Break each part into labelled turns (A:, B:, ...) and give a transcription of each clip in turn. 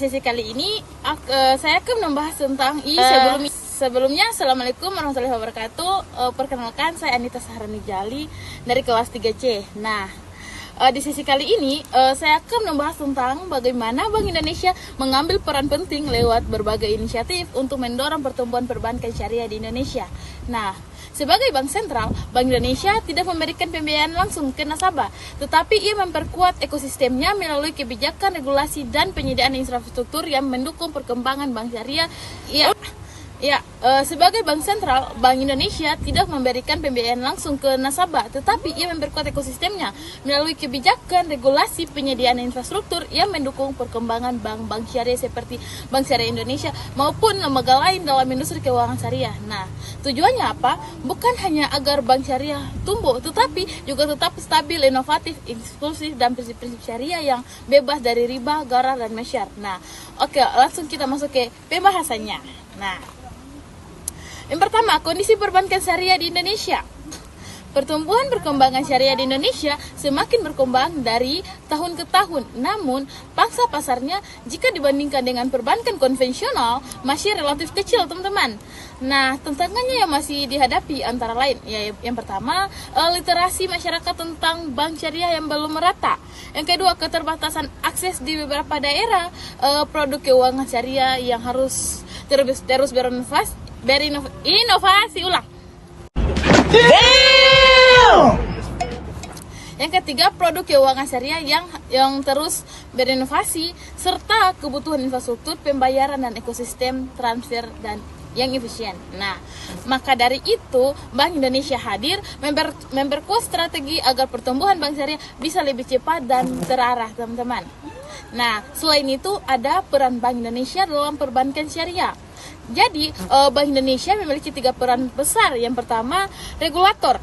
A: sesi kali ini saya akan membahas tentang sebelumnya Assalamualaikum warahmatullahi wabarakatuh. Perkenalkan, saya Anita Saharani Jali dari kelas 3C. Nah, di sesi kali ini saya akan membahas tentang bagaimana Bank Indonesia mengambil peran penting lewat berbagai inisiatif untuk mendorong pertumbuhan perbankan syariah di Indonesia. Nah, sebagai bank sentral, Bank Indonesia tidak memberikan pembiayaan langsung ke nasabah, tetapi ia memperkuat ekosistemnya melalui kebijakan, regulasi, dan penyediaan infrastruktur yang mendukung perkembangan bank syariah. Sebagai bank sentral, Bank Indonesia tidak memberikan pembiayaan langsung ke nasabah, tetapi ia memperkuat ekosistemnya melalui kebijakan, regulasi, penyediaan infrastruktur yang mendukung perkembangan bank-bank syariah seperti Bank Syariah Indonesia maupun lembaga lain dalam industri keuangan syariah. Nah, tujuannya apa? Bukan hanya agar bank syariah tumbuh, tetapi juga tetap stabil, inovatif, inklusif, dan prinsip-prinsip syariah yang bebas dari riba, gharar, dan masyar. Nah, oke, langsung kita masuk ke pembahasannya. Nah, yang pertama, kondisi perbankan syariah di Indonesia. Pertumbuhan perkembangan syariah di Indonesia semakin berkembang dari tahun ke tahun. Namun, pangsa pasarnya jika dibandingkan dengan perbankan konvensional masih relatif kecil, teman-teman. Nah, tantangannya yang masih dihadapi antara lain, yang pertama, literasi masyarakat tentang bank syariah yang belum merata. Yang kedua, keterbatasan akses di beberapa daerah produk keuangan syariah yang harus terus berinovasi ulang. Yang ketiga, produk keuangan syariah yang terus berinovasi serta kebutuhan infrastruktur pembayaran dan ekosistem transfer dan yang efisien. Nah, maka dari itu Bank Indonesia hadir memperkuat strategi agar pertumbuhan bank syariah bisa lebih cepat dan terarah, teman-teman. Nah, selain itu ada peran Bank Indonesia dalam perbankan syariah. Jadi, Bank Indonesia memiliki 3 peran besar. Yang pertama, regulator.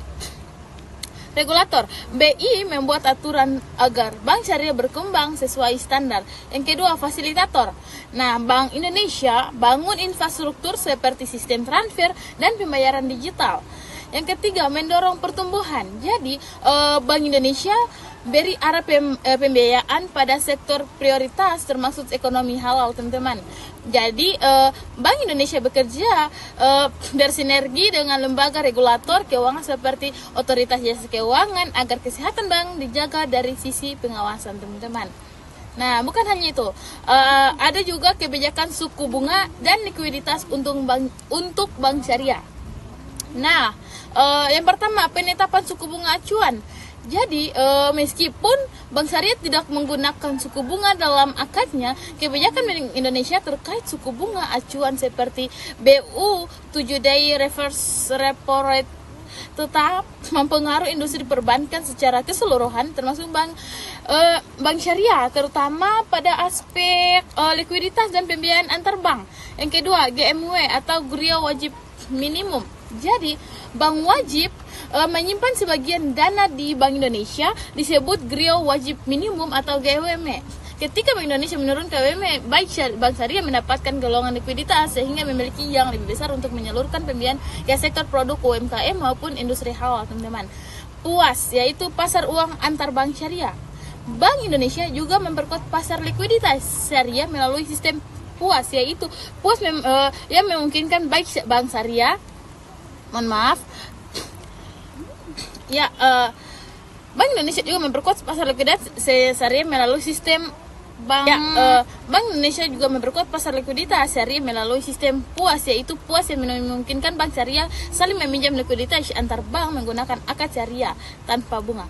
A: BI membuat aturan agar bank syariah berkembang sesuai standar. Yang kedua, fasilitator. Nah, Bank Indonesia bangun infrastruktur seperti sistem transfer dan pembayaran digital. Yang ketiga, mendorong pertumbuhan. Jadi, Bank Indonesia beri arah pembiayaan pada sektor prioritas termasuk ekonomi halal, teman-teman. Jadi, Bank Indonesia bekerja bersinergi dengan lembaga regulator keuangan seperti Otoritas Jasa Keuangan agar kesehatan bank dijaga dari sisi pengawasan, teman-teman. Nah, bukan hanya itu, ada juga kebijakan suku bunga dan likuiditas untuk bank syariah. Nah, yang pertama, penetapan suku bunga acuan. Jadi, meskipun bank syariah tidak menggunakan suku bunga dalam akadnya, kebijakan Bank Indonesia terkait suku bunga acuan seperti BU 7-day reverse repo rate tetap mempengaruhi industri perbankan secara keseluruhan, termasuk bank syariah, terutama pada aspek likuiditas dan pembiayaan antar bank. Yang kedua, GMW atau Grio Wajib Minimum. Jadi, bank wajib menyimpan sebagian dana di Bank Indonesia disebut Grio Wajib Minimum atau GWM. Ketika Bank Indonesia menurunkan GWM, bank syariah mendapatkan golongan likuiditas sehingga memiliki yang lebih besar untuk menyalurkan pembiayaan ke sektor produk UMKM maupun industri halal, teman-teman. PUAS, yaitu pasar uang antar bank syariah. Bank Indonesia juga memperkuat pasar likuiditas syariah melalui sistem PUAS, yaitu PUAS yang memungkinkan bank syariah Bank Indonesia juga memperkuat pasar likuiditas syariah melalui sistem Bank Indonesia juga memperkuat pasar likuiditas syariah melalui sistem PUAS, yaitu PUAS yang memungkinkan bank syariah saling meminjam likuiditas antar bank menggunakan akad syariah tanpa bunga.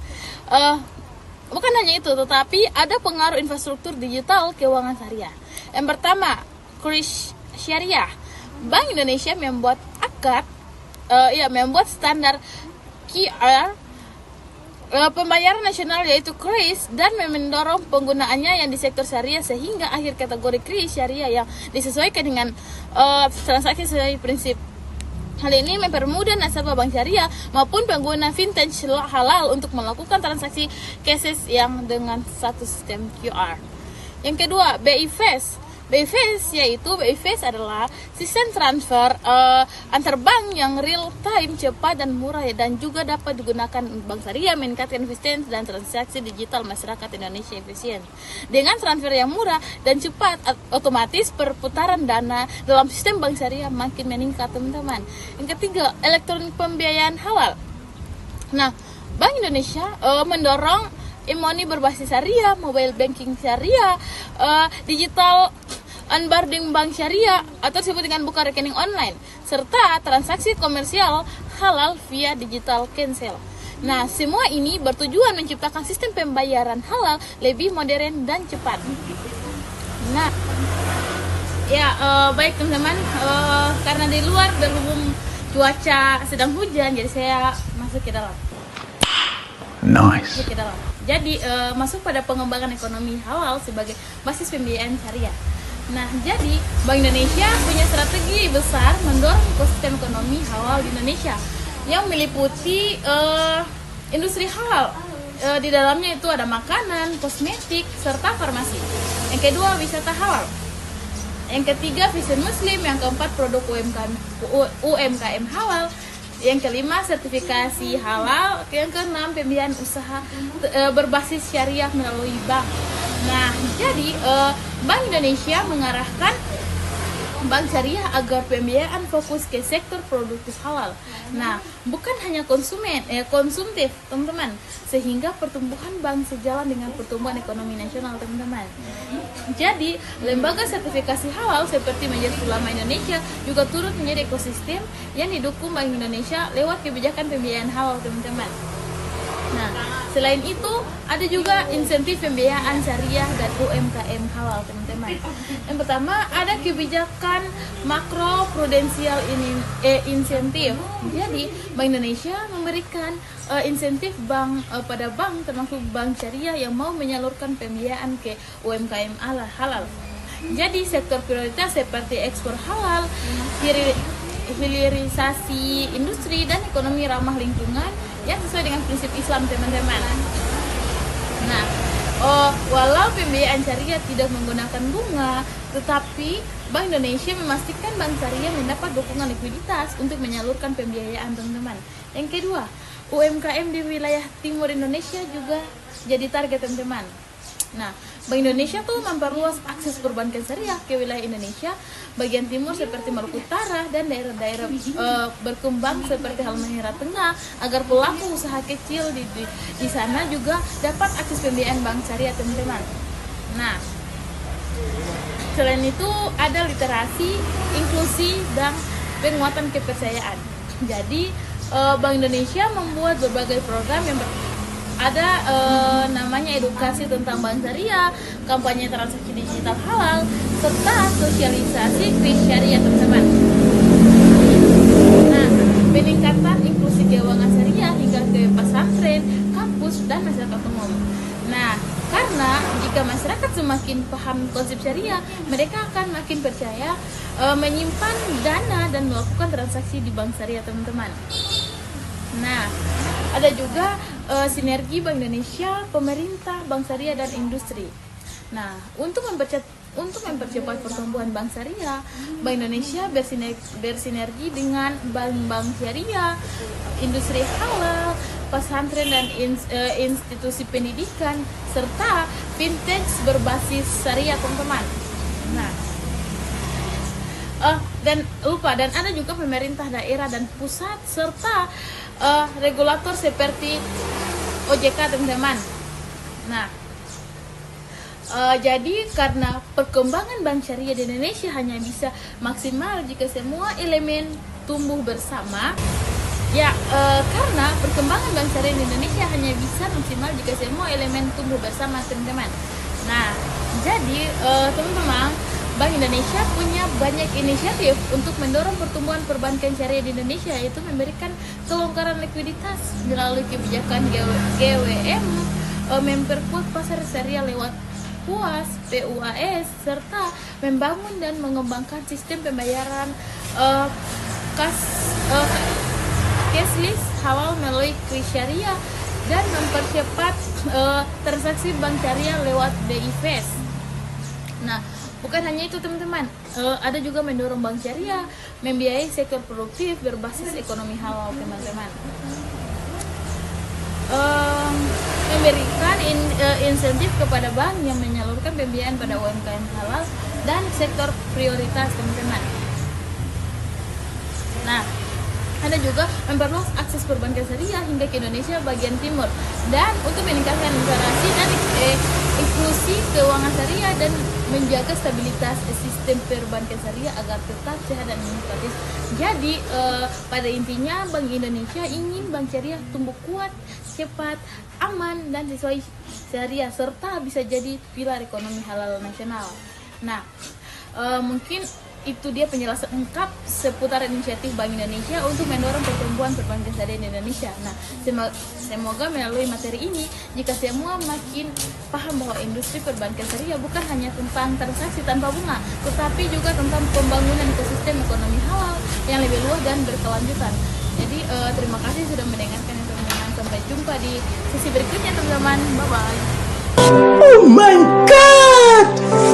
A: Bukan hanya itu, tetapi ada pengaruh infrastruktur digital keuangan syariah. Yang pertama, kris syariah. Bank Indonesia membuat membuat standar QR pembayaran nasional yaitu KRIS dan mendorong penggunaannya yang di sektor syariah sehingga akhir kategori KRIS syariah yang disesuaikan dengan transaksi sesuai prinsip. Hal ini mempermudah nasabah bank syariah maupun pengguna fintech halal untuk melakukan transaksi cashless yang dengan satu sistem QR. Yang kedua, BI Fast. BIFAS, yaitu BIFAS adalah sistem transfer antar bank yang real time, cepat dan murah, dan juga dapat digunakan bank syariah meningkatkan efisiensi dan transaksi digital masyarakat Indonesia efisien. Dengan transfer yang murah dan cepat, otomatis perputaran dana dalam sistem bank syariah makin meningkat, teman-teman. Yang ketiga, elektronik pembiayaan halal. Nah, Bank Indonesia mendorong e-money berbasis syariah, mobile banking syariah, digital onboarding bank syariah atau disebut dengan buka rekening online, serta transaksi komersial halal via digital cancel. Nah, semua ini bertujuan menciptakan sistem pembayaran halal lebih modern dan cepat. Nah, ya baik teman-teman, karena di luar berhubung cuaca sedang hujan, jadi saya masuk ke dalam.
B: Nice.
A: Masuk ke dalam. Jadi masuk pada pengembangan ekonomi halal sebagai basis pembiayaan syariah. Nah, jadi Bank Indonesia punya strategi besar mendorong ekosistem ekonomi halal di Indonesia yang meliputi industri halal. Di dalamnya itu ada makanan, kosmetik, serta farmasi. Yang kedua, wisata halal. Yang ketiga, fashion muslim. Yang keempat, produk UMKM halal. Yang kelima, sertifikasi halal. Yang keenam, pembiayaan usaha berbasis syariah melalui bank. Nah, jadi Bank Indonesia mengarahkan bank syariah agar pembiayaan fokus ke sektor produktif halal. Nah, bukan hanya konsumtif, teman-teman, sehingga pertumbuhan bank sejalan dengan pertumbuhan ekonomi nasional, teman-teman. Jadi, lembaga sertifikasi halal seperti Majelis Ulama Indonesia juga turut menjadi ekosistem yang didukung Bank Indonesia lewat kebijakan pembiayaan halal, teman-teman. Nah, selain itu ada juga insentif pembiayaan syariah dan UMKM halal, teman-teman. Yang pertama, ada kebijakan makro prudensial insentif. Jadi Bank Indonesia memberikan insentif bank pada bank termasuk bank syariah yang mau menyalurkan pembiayaan ke UMKM halal. Jadi sektor prioritas seperti ekspor halal, hilirisasi industri, dan ekonomi ramah lingkungan yang sesuai dengan prinsip Islam, teman-teman. Nah, walau pembiayaan syariah tidak menggunakan bunga, tetapi Bank Indonesia memastikan bank syariah mendapat dukungan likuiditas untuk menyalurkan pembiayaan, teman-teman. Yang kedua, UMKM di wilayah timur Indonesia juga jadi target, teman-teman. Nah, Bank Indonesia tuh memperluas akses perbankan syariah ke wilayah Indonesia bagian timur seperti Maluku Utara dan daerah-daerah berkembang seperti Halmahera Tengah agar pelaku usaha kecil di sana juga dapat akses pembiayaan bank syariah, teman-teman. Nah, selain itu ada literasi, inklusi, dan penguatan kepercayaan. Jadi Bank Indonesia membuat berbagai program yang ada namanya edukasi tentang bank syariah, kampanye transaksi digital halal, serta sosialisasi kris syariah, teman-teman. Nah, peningkatan inklusi keuangan syariah hingga ke pesantren, kampus, dan masyarakat umum. Nah, karena jika masyarakat semakin paham konsep syariah, mereka akan makin percaya menyimpan dana dan melakukan transaksi di bank syariah, teman-teman. Nah, ada juga sinergi Bank Indonesia, pemerintah, bank syariah, dan industri. Nah, untuk mempercepat pertumbuhan bank syariah, Bank Indonesia bersinergi dengan bank-bank syariah, industri halal, pesantren, dan institusi pendidikan, serta fintech berbasis syariah, teman-teman. Nah, dan ada juga pemerintah daerah dan pusat serta regulator seperti OJK, teman-teman. Nah, jadi karena perkembangan bank syariah di Indonesia hanya bisa maksimal jika semua elemen tumbuh bersama. Ya, karena perkembangan bank syariah di Indonesia hanya bisa maksimal jika semua elemen tumbuh bersama, teman-teman. Nah, jadi teman-teman, Bank Indonesia punya banyak inisiatif untuk mendorong pertumbuhan perbankan syariah di Indonesia, yaitu memberikan kelonggaran likuiditas melalui kebijakan GWM, memperkuat pasar syariah lewat PUAS, PUAS, serta membangun dan mengembangkan sistem pembayaran cashless halal melalui kris syariah dan mempercepat transaksi bank syariah lewat BIFAS. Nah, Bukan hanya itu teman-teman, ada juga mendorong bank syariah membiayai sektor produktif berbasis ekonomi halal teman-teman. Memberikan insentif kepada bank yang menyalurkan pembiayaan pada UMKM halal dan sektor prioritas teman-teman. Nah, ada juga memperluas akses perbankan syariah hingga ke Indonesia bagian timur dan untuk meningkatkan literasi dan inklusi keuangan syariah dan menjaga stabilitas sistem perbankan syariah agar tetap sehat dan inovatif. Jadi pada intinya Bank Indonesia ingin bank syariah tumbuh kuat, cepat, aman dan sesuai syariah serta bisa jadi pilar ekonomi halal nasional. Nah, mungkin itu dia penjelasan lengkap seputar inisiatif Bank Indonesia untuk mendorong pertumbuhan perbankan syariah di Indonesia. Nah, semoga melalui materi ini, jika semua makin paham bahwa industri perbankan syariah bukan hanya tentang transaksi tanpa bunga, tetapi juga tentang pembangunan ekosistem ekonomi halal yang lebih luas dan berkelanjutan. Jadi, terima kasih sudah mendengarkan teman-teman. Sampai jumpa di sesi berikutnya teman-teman. Bye-bye.
C: Oh my God!